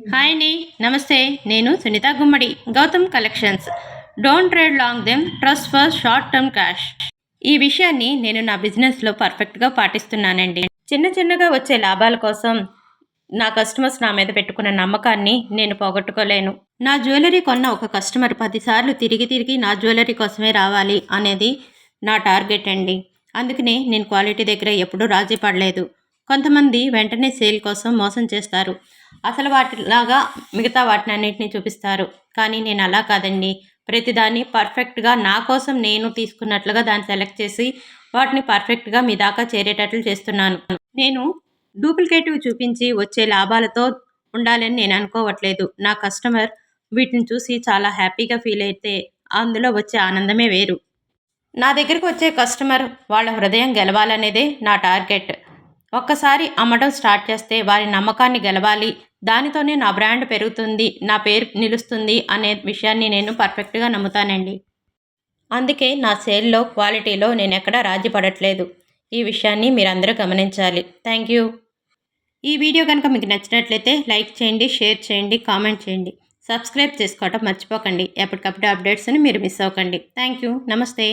Hi అండి. నమస్తే. నేను Sunitha Gummadi. Gautam collections. Don't trade long them, trust for short term cash. ఈ విషయాన్ని నేను నా బిజినెస్లో పర్ఫెక్ట్గా పాటిస్తున్నానండి. చిన్న చిన్నగా వచ్చే లాభాల కోసం నా కస్టమర్స్ నా మీద పెట్టుకున్న నమ్మకాన్ని నేను పోగొట్టుకోలేను. నా జ్యువెలరీ కొన్న ఒక కస్టమర్ 10 సార్లు తిరిగి తిరిగి నా జ్యువెలరీ కోసమే రావాలి అనేది నా టార్గెట్ అండి. అందుకనే నేను క్వాలిటీ దగ్గర ఎప్పుడూ రాజీ పడలేదు. కొంతమంది వెంటనే సేల్ కోసం మోసం చేస్తారు. అసలు వాటిలాగా మిగతా వాటినన్నిటిని చూపిస్తారు. కానీ నేను అలా కాదండి. ప్రతిదాన్ని పర్ఫెక్ట్‌గా నా కోసం నేను తీసుకున్నట్లుగా దాన్ని సెలెక్ట్ చేసి వాటిని పర్ఫెక్ట్‌గా మీ దాకా చేరేటట్లు చేస్తున్నాను. నేను డూప్లికేటివ్ చూపించి వచ్చే లాభాలతో ఉండాలని నేను అనుకోవట్లేదు. నా కస్టమర్ వీటిని చూసి చాలా హ్యాపీగా ఫీల్ అయితే అందులో వచ్చే ఆనందమే వేరు. నా దగ్గరికి వచ్చే కస్టమర్ వాళ్ళ హృదయం గెలవాలనేదే నా టార్గెట్. ఒక్కసారి అమ్మడం స్టార్ట్ చేస్తే వారి నమ్మకాన్ని గెలవాలి. దానితోనే నా బ్రాండ్ పెరుగుతుంది, నా పేరు నిలుస్తుంది అనే విషయాన్ని నేను పర్ఫెక్ట్‌గా నమ్ముతానండి. అందుకే నా సేల్‌లో, క్వాలిటీలో నేనెక్కడా రాజీ పడట్లేదు. ఈ విషయాన్ని మీరందరూ గమనించాలి. Thank you. ఈ వీడియో కనుక మీకు నచ్చినట్లయితే లైక్ చేయండి, షేర్ చేయండి, కామెంట్ చేయండి. సబ్స్క్రైబ్ చేసుకోవడం మర్చిపోకండి. ఎప్పటికప్పుడు అప్డేట్స్‌ని మీరు మిస్ అవ్వకండి. Thank you. నమస్తే.